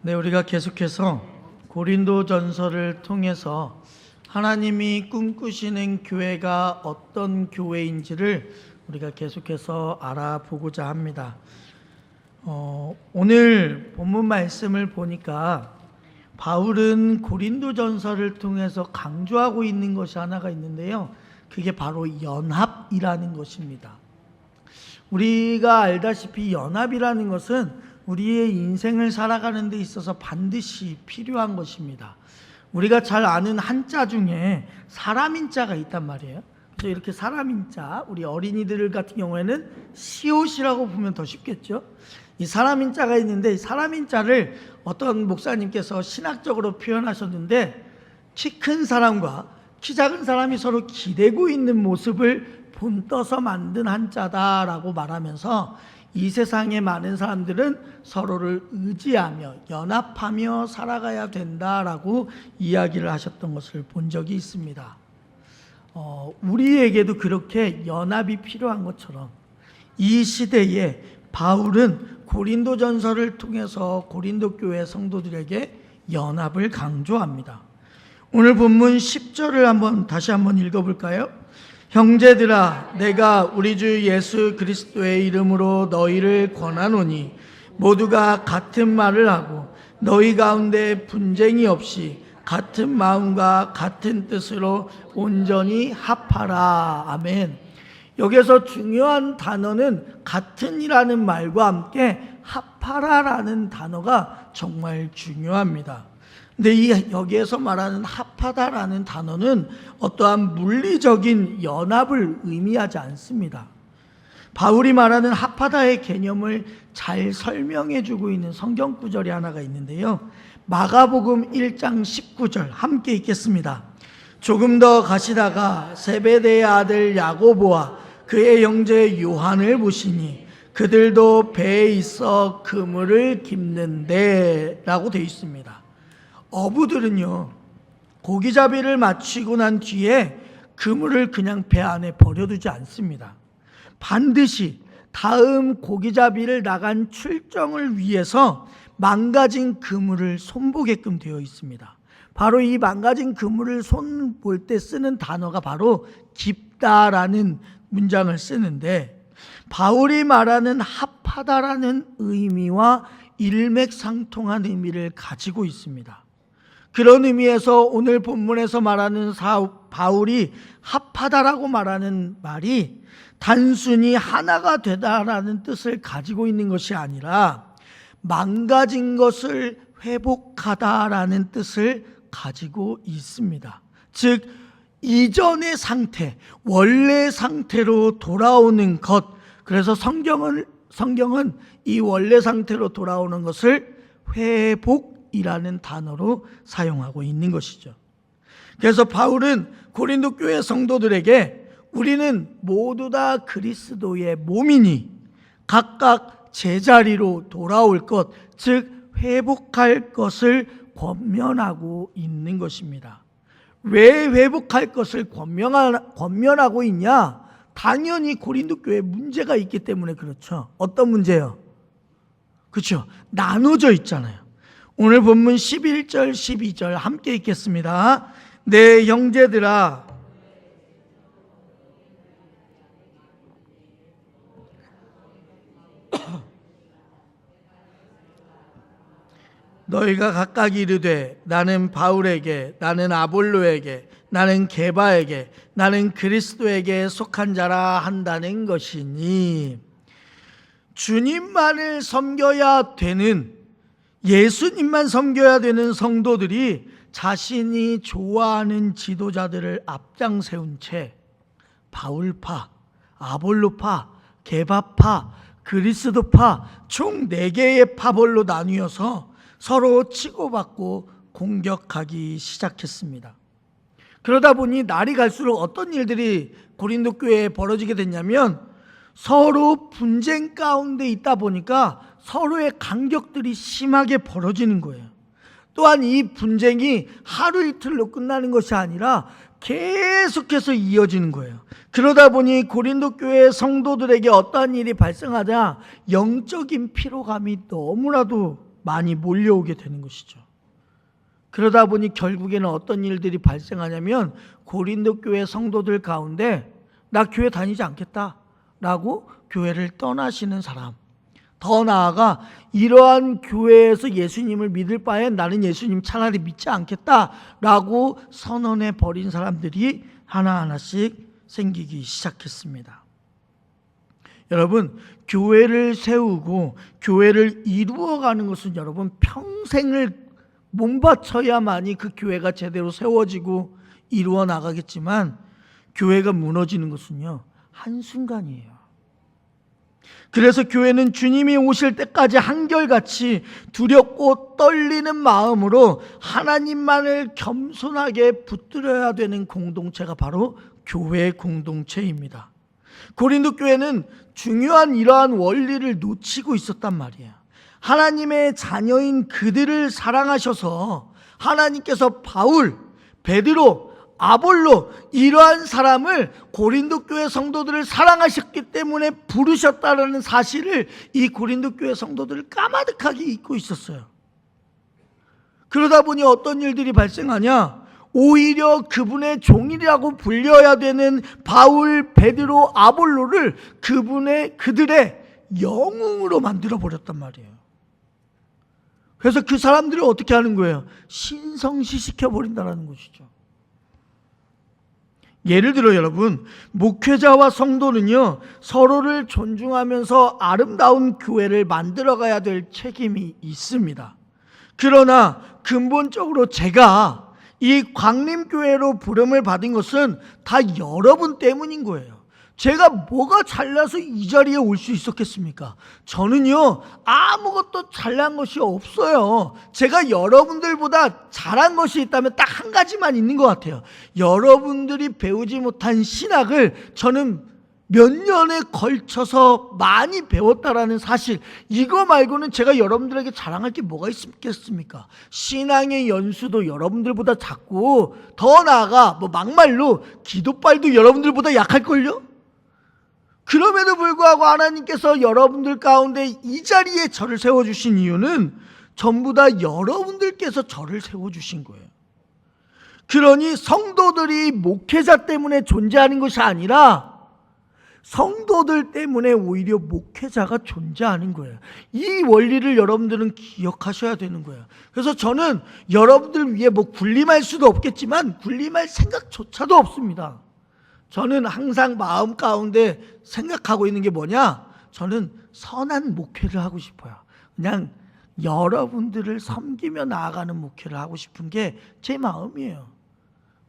네, 우리가 계속해서 고린도전서를 통해서 하나님이 꿈꾸시는 교회가 어떤 교회인지를 우리가 계속해서 알아보고자 합니다. 오늘 본문 말씀을 보니까 바울은 고린도전서를 통해서 강조하고 있는 것이 하나가 있는데요. 그게 바로 연합이라는 것입니다. 우리가 알다시피 연합이라는 것은 우리의 인생을 살아가는 데 있어서 반드시 필요한 것입니다. 우리가 잘 아는 한자 중에 사람인자가 있단 말이에요. 그래서 이렇게 사람인자, 우리 어린이들 같은 경우에는 시옷이라고 보면 더 쉽겠죠. 이 사람인자가 있는데 이 사람인자를 어떤 목사님께서 신학적으로 표현하셨는데, 키 큰 사람과 키 작은 사람이 서로 기대고 있는 모습을 본떠서 만든 한자다라고 말하면서 이 세상의 많은 사람들은 서로를 의지하며 연합하며 살아가야 된다라고 이야기를 하셨던 것을 본 적이 있습니다. 우리에게도 그렇게 연합이 필요한 것처럼 이 시대에 바울은 고린도전서를 통해서 고린도 교회 성도들에게 연합을 강조합니다. 오늘 본문 10절을 다시 한번 읽어볼까요? 형제들아, 내가 우리 주 예수 그리스도의 이름으로 너희를 권하노니 모두가 같은 말을 하고 너희 가운데 분쟁이 없이 같은 마음과 같은 뜻으로 온전히 합하라. 아멘. 여기서 중요한 단어는 같은이라는 말과 함께 합하라라는 단어가 정말 중요합니다. 근데 여기에서 말하는 합하다라는 단어는 어떠한 물리적인 연합을 의미하지 않습니다. 바울이 말하는 합하다의 개념을 잘 설명해 주고 있는 성경 구절이 하나가 있는데요. 마가복음 1장 19절 함께 읽겠습니다. 조금 더 가시다가 세베대의 아들 야고보와 그의 형제 요한을 보시니 그들도 배에 있어 그물을 깁는데 라고 되어 있습니다. 어부들은요, 고기잡이를 마치고 난 뒤에 그물을 그냥 배 안에 버려두지 않습니다. 반드시 다음 고기잡이를 나간 출정을 위해서 망가진 그물을 손보게끔 되어 있습니다. 바로 이 망가진 그물을 손볼 때 쓰는 단어가 바로 깁다라는 문장을 쓰는데, 바울이 말하는 합하다라는 의미와 일맥상통한 의미를 가지고 있습니다. 그런 의미에서 오늘 본문에서 말하는 바울이 합하다라고 말하는 말이 단순히 하나가 되다라는 뜻을 가지고 있는 것이 아니라 망가진 것을 회복하다라는 뜻을 가지고 있습니다. 즉 이전의 상태, 원래 상태로 돌아오는 것. 그래서 성경은 이 원래 상태로 돌아오는 것을 회복이라는 단어로 사용하고 있는 것이죠. 그래서 바울은 고린도 교회 성도들에게 우리는 모두 다 그리스도의 몸이니 각각 제자리로 돌아올 것, 즉 회복할 것을 권면하고 있는 것입니다. 왜 회복할 것을 권면하고 있냐? 당연히 고린도 교회에 문제가 있기 때문에 그렇죠. 어떤 문제요? 그렇죠. 나눠져 있잖아요. 오늘 본문 11절 12절 함께 읽겠습니다. 내 형제들아, 너희가 각각 이르되 나는 바울에게, 나는 아볼로에게, 나는 게바에게, 나는 그리스도에게 속한 자라 한다는 것이니, 주님만을 섬겨야 되는, 예수님만 섬겨야 되는 성도들이 자신이 좋아하는 지도자들을 앞장 세운 채 바울파, 아볼로파, 게바파, 그리스도파 총 4개의 파벌로 나뉘어서 서로 치고받고 공격하기 시작했습니다. 그러다 보니 날이 갈수록 어떤 일들이 고린도 교회에 벌어지게 됐냐면, 서로 분쟁 가운데 있다 보니까 서로의 간격들이 심하게 벌어지는 거예요. 또한 이 분쟁이 하루 이틀로 끝나는 것이 아니라 계속해서 이어지는 거예요. 그러다 보니 고린도 교회 성도들에게 어떠한 일이 발생하자 영적인 피로감이 너무나도 많이 몰려오게 되는 것이죠. 그러다 보니 결국에는 어떤 일들이 발생하냐면 고린도 교회 성도들 가운데 나 교회 다니지 않겠다 라고 교회를 떠나시는 사람, 더 나아가 이러한 교회에서 예수님을 믿을 바엔 나는 예수님 차라리 믿지 않겠다 라고 선언해 버린 사람들이 하나하나씩 생기기 시작했습니다. 여러분, 교회를 세우고 교회를 이루어가는 것은 여러분 평생을 몸바쳐야만이 그 교회가 제대로 세워지고 이루어 나가겠지만 교회가 무너지는 것은요 한순간이에요. 그래서 교회는 주님이 오실 때까지 한결같이 두렵고 떨리는 마음으로 하나님만을 겸손하게 붙들어야 되는 공동체가 바로 교회 공동체입니다. 고린도 교회는 중요한 이러한 원리를 놓치고 있었단 말이에요. 하나님의 자녀인 그들을 사랑하셔서 하나님께서 바울, 베드로, 아볼로 이러한 사람을 고린도 교회 성도들을 사랑하셨기 때문에 부르셨다는 사실을 이 고린도 교회 성도들을 까마득하게 잊고 있었어요. 그러다 보니 어떤 일들이 발생하냐? 오히려 그분의 종이라고 불려야 되는 바울, 베드로, 아볼로를 그들의 영웅으로 만들어 버렸단 말이에요. 그래서 그 사람들을 어떻게 하는 거예요? 신성시시켜 버린다는 것이죠. 예를 들어 여러분, 목회자와 성도는요 서로를 존중하면서 아름다운 교회를 만들어가야 될 책임이 있습니다. 그러나 근본적으로 제가 이 광림교회로 부름을 받은 것은 다 여러분 때문인 거예요. 제가 뭐가 잘나서 이 자리에 올 수 있었겠습니까? 저는요 아무것도 잘난 것이 없어요. 제가 여러분들보다 잘한 것이 있다면 딱 한 가지만 있는 것 같아요. 여러분들이 배우지 못한 신학을 저는 몇 년에 걸쳐서 많이 배웠다라는 사실, 이거 말고는 제가 여러분들에게 자랑할 게 뭐가 있겠습니까? 신앙의 연수도 여러분들보다 작고 더 나아가 막말로 기도빨도 여러분들보다 약할걸요? 그럼에도 불구하고 하나님께서 여러분들 가운데 이 자리에 저를 세워주신 이유는 전부 다 여러분들께서 저를 세워주신 거예요. 그러니 성도들이 목회자 때문에 존재하는 것이 아니라 성도들 때문에 오히려 목회자가 존재하는 거예요. 이 원리를 여러분들은 기억하셔야 되는 거예요. 그래서 저는 여러분들 위해 군림할 수도 없겠지만 군림할 생각조차도 없습니다. 저는 항상 마음 가운데 생각하고 있는 게 뭐냐? 저는 선한 목회를 하고 싶어요. 그냥 여러분들을 섬기며 나아가는 목회를 하고 싶은 게 제 마음이에요.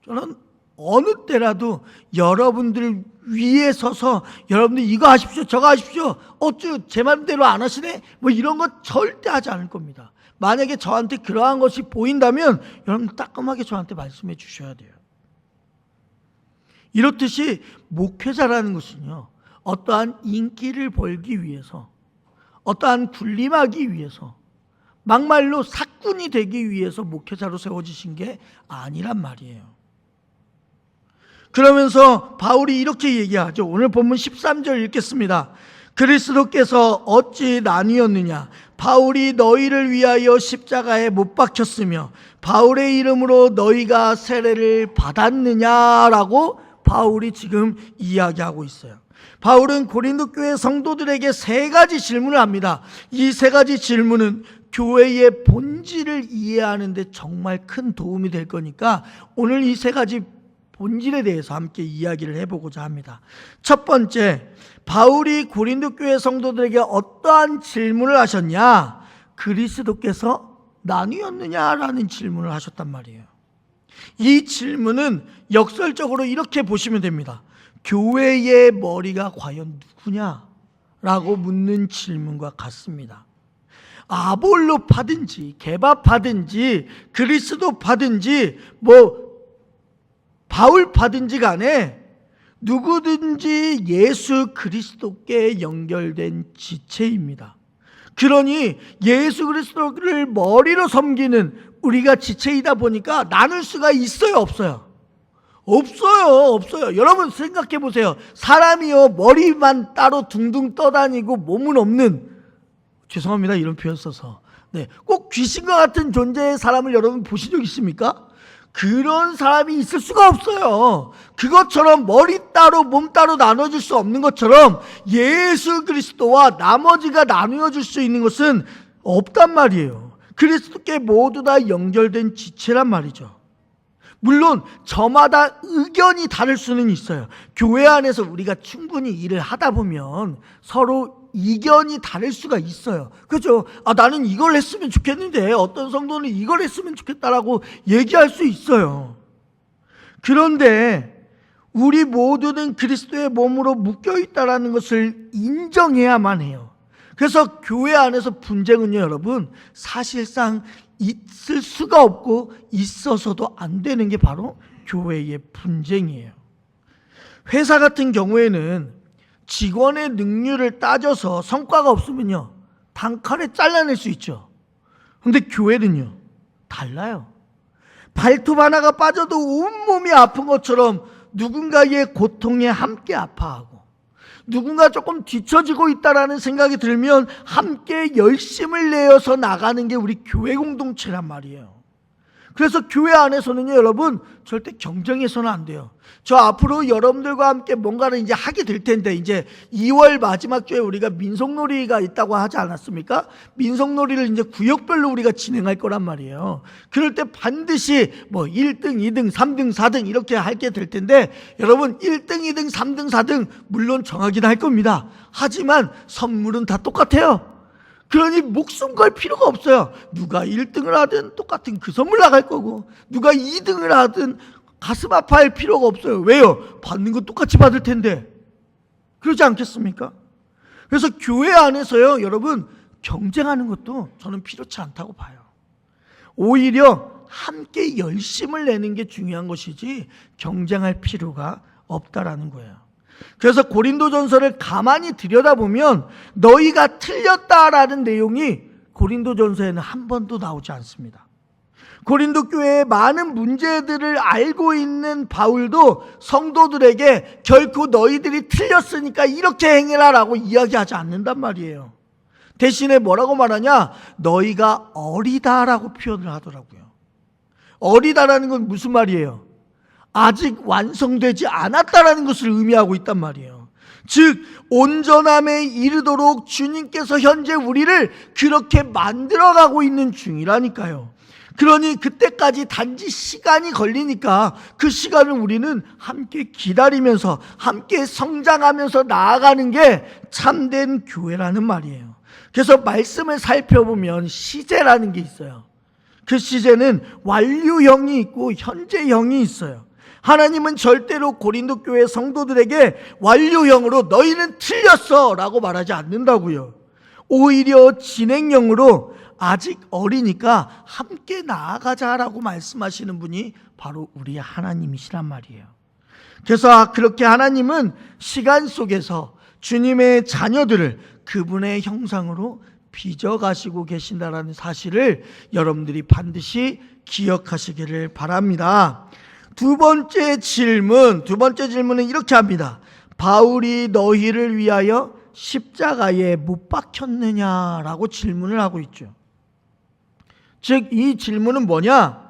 저는 어느 때라도 여러분들 위에 서서 여러분들 이거 하십시오 저거 하십시오 어쭈 제 맘대로 안 하시네 이런 거 절대 하지 않을 겁니다. 만약에 저한테 그러한 것이 보인다면 여러분 따끔하게 저한테 말씀해 주셔야 돼요. 이렇듯이 목회자라는 것은요 어떠한 인기를 벌기 위해서, 어떠한 군림하기 위해서, 막말로 사꾼이 되기 위해서 목회자로 세워지신 게 아니란 말이에요. 그러면서 바울이 이렇게 얘기하죠. 오늘 본문 13절 읽겠습니다. 그리스도께서 어찌 나뉘었느냐? 바울이 너희를 위하여 십자가에 못 박혔으며 바울의 이름으로 너희가 세례를 받았느냐라고 바울이 지금 이야기하고 있어요. 바울은 고린도 교회 성도들에게 세 가지 질문을 합니다. 이 세 가지 질문은 교회의 본질을 이해하는 데 정말 큰 도움이 될 거니까 오늘 이 세 가지 본질에 대해서 함께 이야기를 해보고자 합니다. 첫 번째, 바울이 고린도 교회 성도들에게 어떠한 질문을 하셨냐? 그리스도께서 나뉘었느냐라는 질문을 하셨단 말이에요. 이 질문은 역설적으로 이렇게 보시면 됩니다. 교회의 머리가 과연 누구냐라고 묻는 질문과 같습니다. 아볼로파든지 게바파든지 그리스도파든지 바울파든지 간에 누구든지 예수 그리스도께 연결된 지체입니다. 그러니 예수 그리스도를 머리로 섬기는 우리가 지체이다 보니까 나눌 수가 있어요, 없어요? 없어요. 여러분 생각해 보세요. 사람이요 머리만 따로 둥둥 떠다니고 몸은 없는, 죄송합니다 이런 표현 써서, 네, 꼭 귀신과 같은 존재의 사람을 여러분 보신 적 있습니까? 그런 사람이 있을 수가 없어요. 그것처럼 머리 따로 몸 따로 나눠줄 수 없는 것처럼 예수 그리스도와 나머지가 나누어질 수 있는 것은 없단 말이에요. 그리스도께 모두 다 연결된 지체란 말이죠. 물론 저마다 의견이 다를 수는 있어요. 교회 안에서 우리가 충분히 일을 하다 보면 서로 이견이 다를 수가 있어요. 그렇죠? 나는 이걸 했으면 좋겠는데 어떤 성도는 이걸 했으면 좋겠다라고 얘기할 수 있어요. 그런데 우리 모두는 그리스도의 몸으로 묶여 있다라는 것을 인정해야만 해요. 그래서 교회 안에서 분쟁은요, 여러분, 사실상 있을 수가 없고 있어서도 안 되는 게 바로 교회의 분쟁이에요. 회사 같은 경우에는 직원의 능률을 따져서 성과가 없으면요, 단칼에 잘라낼 수 있죠. 그런데 교회는요, 달라요. 발톱 하나가 빠져도 온몸이 아픈 것처럼 누군가의 고통에 함께 아파하고, 누군가 조금 뒤처지고 있다라는 생각이 들면 함께 열심을 내어서 나가는 게 우리 교회 공동체란 말이에요. 그래서 교회 안에서는요, 여러분, 절대 경쟁해서는 안 돼요. 저 앞으로 여러분들과 함께 뭔가를 이제 하게 될 텐데, 이제 2월 마지막 주에 우리가 민속놀이가 있다고 하지 않았습니까? 민속놀이를 이제 구역별로 우리가 진행할 거란 말이에요. 그럴 때 반드시 1등, 2등, 3등, 4등 이렇게 할게 될 텐데, 여러분 1등, 2등, 3등, 4등 물론 정하긴 할 겁니다. 하지만 선물은 다 똑같아요. 그러니 목숨 걸 필요가 없어요. 누가 1등을 하든 똑같은 그 선물 나갈 거고, 누가 2등을 하든 가슴 아파할 필요가 없어요. 왜요? 받는 건 똑같이 받을 텐데. 그러지 않겠습니까? 그래서 교회 안에서요, 여러분, 경쟁하는 것도 저는 필요치 않다고 봐요. 오히려 함께 열심을 내는 게 중요한 것이지 경쟁할 필요가 없다라는 거예요. 그래서 고린도전서를 가만히 들여다보면 너희가 틀렸다라는 내용이 고린도전서에는 한 번도 나오지 않습니다. 고린도 교회의 많은 문제들을 알고 있는 바울도 성도들에게 결코 너희들이 틀렸으니까 이렇게 행해라라고 이야기하지 않는단 말이에요. 대신에 뭐라고 말하냐? 너희가 어리다라고 표현을 하더라고요. 어리다라는 건 무슨 말이에요? 아직 완성되지 않았다라는 것을 의미하고 있단 말이에요. 즉 온전함에 이르도록 주님께서 현재 우리를 그렇게 만들어가고 있는 중이라니까요. 그러니 그때까지 단지 시간이 걸리니까 그 시간을 우리는 함께 기다리면서 함께 성장하면서 나아가는 게 참된 교회라는 말이에요. 그래서 말씀을 살펴보면 시제라는 게 있어요. 그 시제는 완료형이 있고 현재형이 있어요. 하나님은 절대로 고린도 교회 성도들에게 완료형으로 너희는 틀렸어 라고 말하지 않는다고요. 오히려 진행형으로 아직 어리니까 함께 나아가자라고 말씀하시는 분이 바로 우리 하나님이시란 말이에요. 그래서 그렇게 하나님은 시간 속에서 주님의 자녀들을 그분의 형상으로 빚어가시고 계신다라는 사실을 여러분들이 반드시 기억하시기를 바랍니다. 두 번째 질문은 이렇게 합니다. 바울이 너희를 위하여 십자가에 못 박혔느냐라고 질문을 하고 있죠. 즉 이 질문은 뭐냐?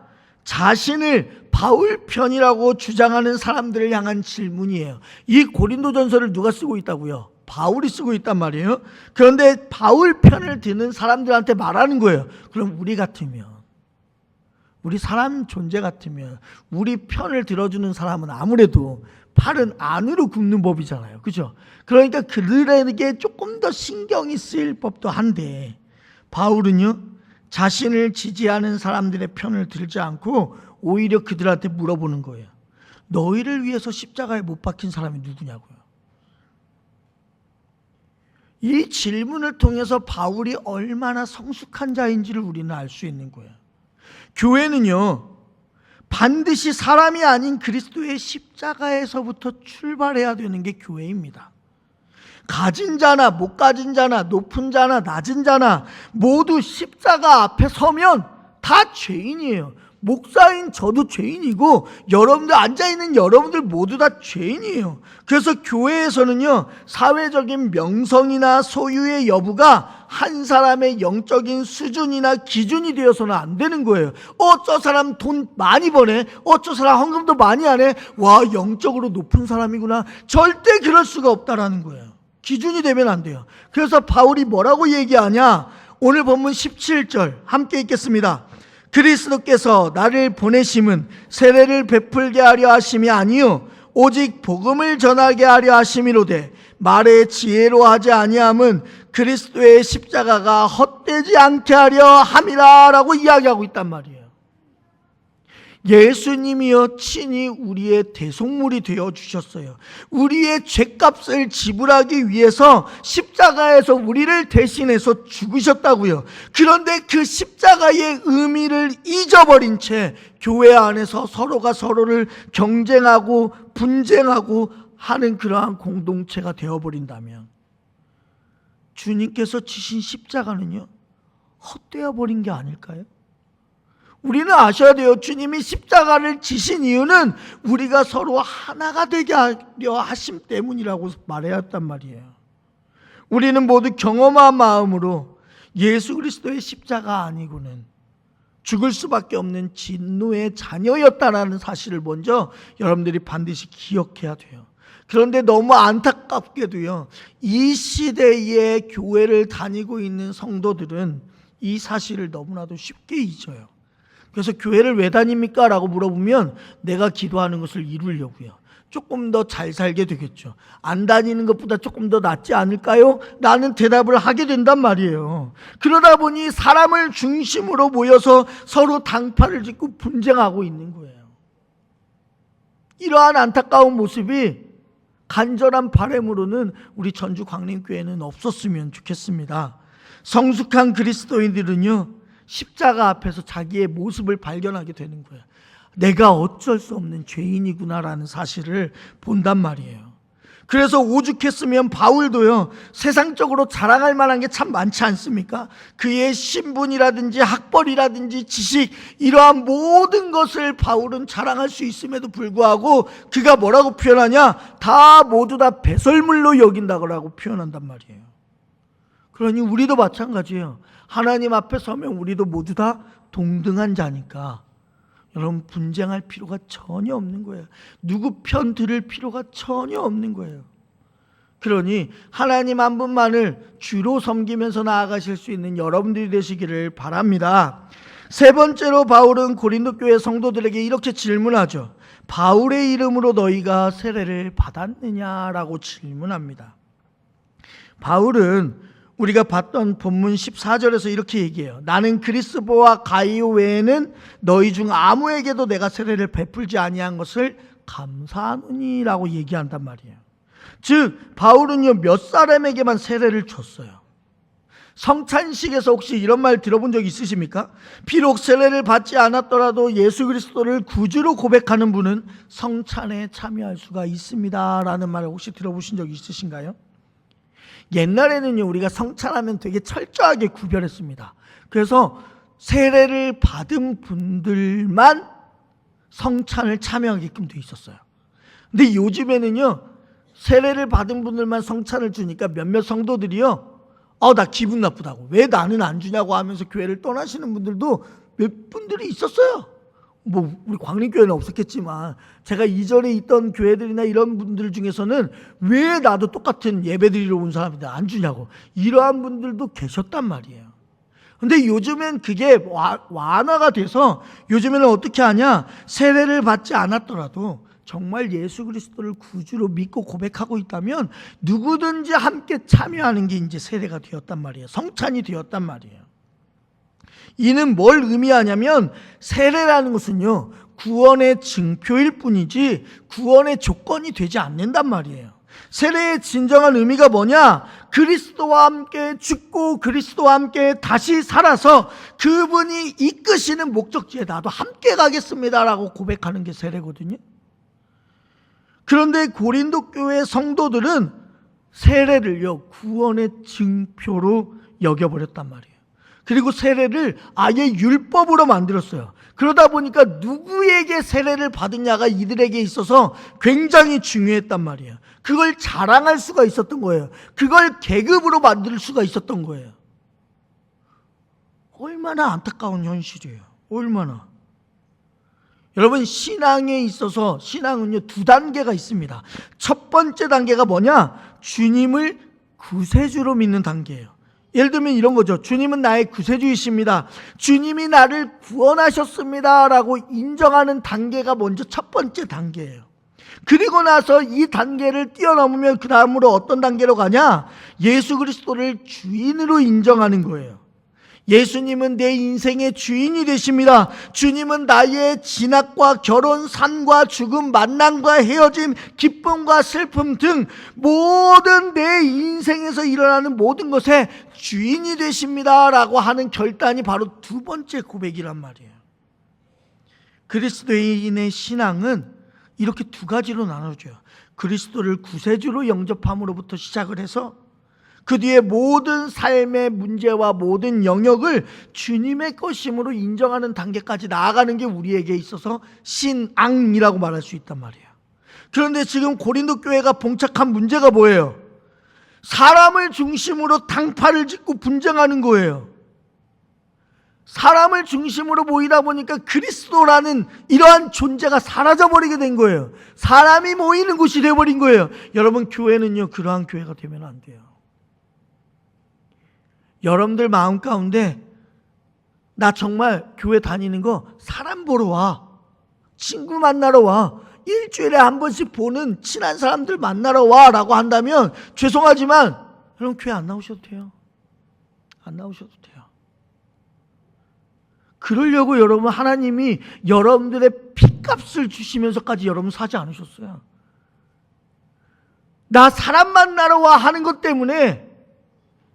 자신을 바울 편이라고 주장하는 사람들을 향한 질문이에요. 이 고린도전서를 누가 쓰고 있다고요? 바울이 쓰고 있단 말이에요. 그런데 바울 편을 드는 사람들한테 말하는 거예요. 그럼 우리 같으면, 우리 사람 존재 같으면 우리 편을 들어주는 사람은 아무래도 팔은 안으로 굽는 법이잖아요. 그죠? 그러니까 그들에게 조금 더 신경이 쓰일 법도 한데, 바울은요, 자신을 지지하는 사람들의 편을 들지 않고 오히려 그들한테 물어보는 거예요. 너희를 위해서 십자가에 못 박힌 사람이 누구냐고요. 이 질문을 통해서 바울이 얼마나 성숙한 자인지를 우리는 알 수 있는 거예요. 교회는요, 반드시 사람이 아닌 그리스도의 십자가에서부터 출발해야 되는 게 교회입니다. 가진 자나 못 가진 자나 높은 자나 낮은 자나 모두 십자가 앞에 서면 다 죄인이에요. 목사인 저도 죄인이고 여러분들 앉아있는 여러분들 모두 다 죄인이에요. 그래서 교회에서는요, 사회적인 명성이나 소유의 여부가 한 사람의 영적인 수준이나 기준이 되어서는 안 되는 거예요. 저 사람 돈 많이 버네, 저 사람 헌금도 많이 하네, 와 영적으로 높은 사람이구나. 절대 그럴 수가 없다라는 거예요. 기준이 되면 안 돼요. 그래서 바울이 뭐라고 얘기하냐, 오늘 본문 17절 함께 읽겠습니다. 그리스도께서 나를 보내심은 세례를 베풀게 하려 하심이 아니요 오직 복음을 전하게 하려 하심이로되 말의 지혜로 하지 아니함은 그리스도의 십자가가 헛되지 않게 하려 함이라 라고 이야기하고 있단 말이에요. 예수님이요 친히 우리의 대속물이 되어 주셨어요. 우리의 죄값을 지불하기 위해서 십자가에서 우리를 대신해서 죽으셨다고요. 그런데 그 십자가의 의미를 잊어버린 채 교회 안에서 서로가 서로를 경쟁하고 분쟁하고 하는 그러한 공동체가 되어버린다면 주님께서 지신 십자가는요, 헛되어 버린 게 아닐까요? 우리는 아셔야 돼요. 주님이 십자가를 지신 이유는 우리가 서로 하나가 되게 하려 하심 때문이라고 말해야 했단 말이에요. 우리는 모두 경험한 마음으로 예수 그리스도의 십자가 아니고는 죽을 수밖에 없는 진노의 자녀였다라는 사실을 먼저 여러분들이 반드시 기억해야 돼요. 그런데 너무 안타깝게도요, 이 시대의 교회를 다니고 있는 성도들은 이 사실을 너무나도 쉽게 잊어요. 그래서 교회를 왜 다닙니까? 라고 물어보면 내가 기도하는 것을 이루려고요. 조금 더 잘 살게 되겠죠. 안 다니는 것보다 조금 더 낫지 않을까요? 라는 대답을 하게 된단 말이에요. 그러다 보니 사람을 중심으로 모여서 서로 당파를 짓고 분쟁하고 있는 거예요. 이러한 안타까운 모습이 간절한 바람으로는 우리 전주 광림교회는 없었으면 좋겠습니다. 성숙한 그리스도인들은요, 십자가 앞에서 자기의 모습을 발견하게 되는 거예요. 내가 어쩔 수 없는 죄인이구나라는 사실을 본단 말이에요. 그래서 오죽했으면 바울도요, 세상적으로 자랑할 만한 게 참 많지 않습니까? 그의 신분이라든지 학벌이라든지 지식, 이러한 모든 것을 바울은 자랑할 수 있음에도 불구하고 그가 뭐라고 표현하냐? 다 모두 다 배설물로 여긴다고 표현한단 말이에요. 그러니 우리도 마찬가지예요. 하나님 앞에 서면 우리도 모두 다 동등한 자니까 여러분 분쟁할 필요가 전혀 없는 거예요. 누구 편 들을 필요가 전혀 없는 거예요. 그러니 하나님 한 분만을 주로 섬기면서 나아가실 수 있는 여러분들이 되시기를 바랍니다. 세 번째로 바울은 고린도 교회 성도들에게 이렇게 질문하죠. 바울의 이름으로 너희가 세례를 받았느냐라고 질문합니다. 바울은 우리가 봤던 본문 14절에서 이렇게 얘기해요. 나는 그리스보와 가이오 외에는 너희 중 아무에게도 내가 세례를 베풀지 아니한 것을 감사하노니라고 얘기한단 말이에요. 즉 바울은요, 몇 사람에게만 세례를 줬어요. 성찬식에서 혹시 이런 말 들어본 적 있으십니까? 비록 세례를 받지 않았더라도 예수 그리스도를 구주로 고백하는 분은 성찬에 참여할 수가 있습니다 라는 말을 혹시 들어보신 적 있으신가요? 옛날에는요, 우리가 성찬하면 되게 철저하게 구별했습니다. 그래서 세례를 받은 분들만 성찬을 참여하게끔 돼 있었어요. 근데 요즘에는요, 세례를 받은 분들만 성찬을 주니까 몇몇 성도들이요, 나 기분 나쁘다고, 왜 나는 안 주냐고 하면서 교회를 떠나시는 분들도 몇 분들이 있었어요. 우리 광림교회는 없었겠지만 제가 이전에 있던 교회들이나 이런 분들 중에서는 왜 나도 똑같은 예배 드리러 온 사람인데 안 주냐고, 이러한 분들도 계셨단 말이에요. 근데 요즘엔 그게 완화가 돼서 요즘에는 어떻게 하냐, 세례를 받지 않았더라도 정말 예수 그리스도를 구주로 믿고 고백하고 있다면 누구든지 함께 참여하는 게 이제 세례가 되었단 말이에요. 성찬이 되었단 말이에요. 이는 뭘 의미하냐면 세례라는 것은요, 구원의 증표일 뿐이지 구원의 조건이 되지 않는단 말이에요. 세례의 진정한 의미가 뭐냐? 그리스도와 함께 죽고 그리스도와 함께 다시 살아서 그분이 이끄시는 목적지에 나도 함께 가겠습니다라고 고백하는 게 세례거든요. 그런데 고린도 교회 성도들은 세례를요, 구원의 증표로 여겨버렸단 말이에요. 그리고 세례를 아예 율법으로 만들었어요. 그러다 보니까 누구에게 세례를 받느냐가 이들에게 있어서 굉장히 중요했단 말이에요. 그걸 자랑할 수가 있었던 거예요. 그걸 계급으로 만들 수가 있었던 거예요. 얼마나 안타까운 현실이에요. 얼마나. 여러분, 신앙에 있어서 신앙은요, 두 단계가 있습니다. 첫 번째 단계가 뭐냐? 주님을 구세주로 믿는 단계예요. 예를 들면 이런 거죠. 주님은 나의 구세주이십니다. 주님이 나를 구원하셨습니다 라고 인정하는 단계가 먼저 첫 번째 단계예요. 그리고 나서 이 단계를 뛰어넘으면 그 다음으로 어떤 단계로 가냐? 예수 그리스도를 주인으로 인정하는 거예요. 예수님은 내 인생의 주인이 되십니다. 주님은 나의 진학과 결혼, 산과 죽음, 만남과 헤어짐, 기쁨과 슬픔 등 모든 내 인생에서 일어나는 모든 것의 주인이 되십니다 라고 하는 결단이 바로 두 번째 고백이란 말이에요. 그리스도인의 신앙은 이렇게 두 가지로 나눠져요. 그리스도를 구세주로 영접함으로부터 시작을 해서 그 뒤에 모든 삶의 문제와 모든 영역을 주님의 것임으로 인정하는 단계까지 나아가는 게 우리에게 있어서 신앙이라고 말할 수 있단 말이에요. 그런데 지금 고린도 교회가 봉착한 문제가 뭐예요? 사람을 중심으로 당파를 짓고 분쟁하는 거예요. 사람을 중심으로 모이다 보니까 그리스도라는 이러한 존재가 사라져버리게 된 거예요. 사람이 모이는 곳이 되어버린 거예요. 여러분, 교회는요, 그러한 교회가 되면 안 돼요. 여러분들 마음 가운데 나 정말 교회 다니는 거 사람 보러 와, 친구 만나러 와, 일주일에 한 번씩 보는 친한 사람들 만나러 와 라고 한다면 죄송하지만 여러분, 교회 안 나오셔도 돼요. 안 나오셔도 돼요. 그러려고 여러분, 하나님이 여러분들의 핏값을 주시면서까지 여러분 사지 않으셨어요. 나 사람 만나러 와 하는 것 때문에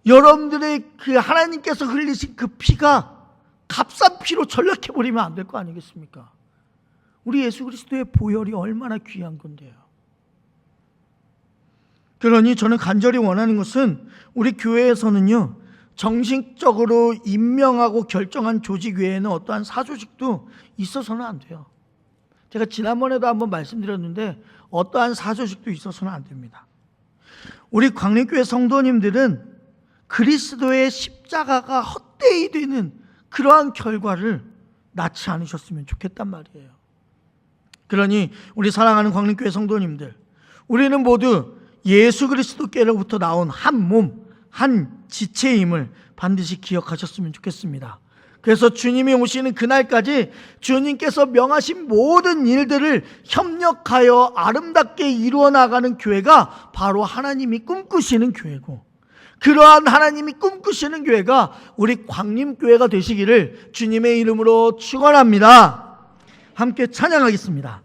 여러분들의 그 하나님께서 흘리신 그 피가 값싼 피로 전락해버리면 안 될 거 아니겠습니까? 우리 예수 그리스도의 보혈이 얼마나 귀한 건데요. 그러니 저는 간절히 원하는 것은 우리 교회에서는요, 정식적으로 임명하고 결정한 조직 외에는 어떠한 사조직도 있어서는 안 돼요. 제가 지난번에도 한번 말씀드렸는데 어떠한 사조직도 있어서는 안 됩니다. 우리 광림교회 성도님들은 그리스도의 십자가가 헛되이 되는 그러한 결과를 낳지 않으셨으면 좋겠단 말이에요. 그러니 우리 사랑하는 광림교회 성도님들, 우리는 모두 예수 그리스도께로부터 나온 한 몸, 한 지체임을 반드시 기억하셨으면 좋겠습니다. 그래서 주님이 오시는 그날까지 주님께서 명하신 모든 일들을 협력하여 아름답게 이루어 나가는 교회가 바로 하나님이 꿈꾸시는 교회고, 그러한 하나님이 꿈꾸시는 교회가 우리 광림교회가 되시기를 주님의 이름으로 축원합니다. 함께 찬양하겠습니다.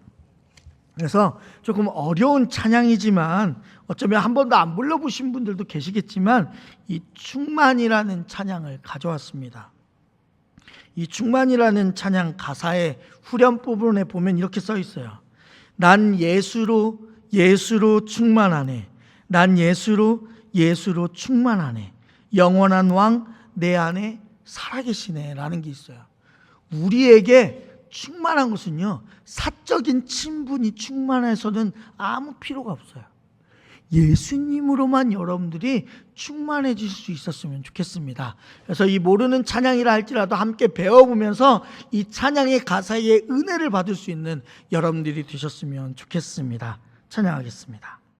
그래서 조금 어려운 찬양이지만 어쩌면 한 번도 안 불러보신 분들도 계시겠지만 이 충만이라는 찬양을 가져왔습니다. 이 충만이라는 찬양 가사의 후렴 부분에 보면 이렇게 써 있어요. 난 예수로 충만하네. 난 예수로 충만하네. 영원한 왕 내 안에 살아계시네 라는 게 있어요. 우리에게 충만한 것은요, 사적인 친분이 충만해서는 아무 필요가 없어요. 예수님으로만 여러분들이 충만해질 수 있었으면 좋겠습니다. 그래서 이 모르는 찬양이라 할지라도 함께 배워보면서 이 찬양의 가사의 은혜를 받을 수 있는 여러분들이 되셨으면 좋겠습니다. 찬양하겠습니다.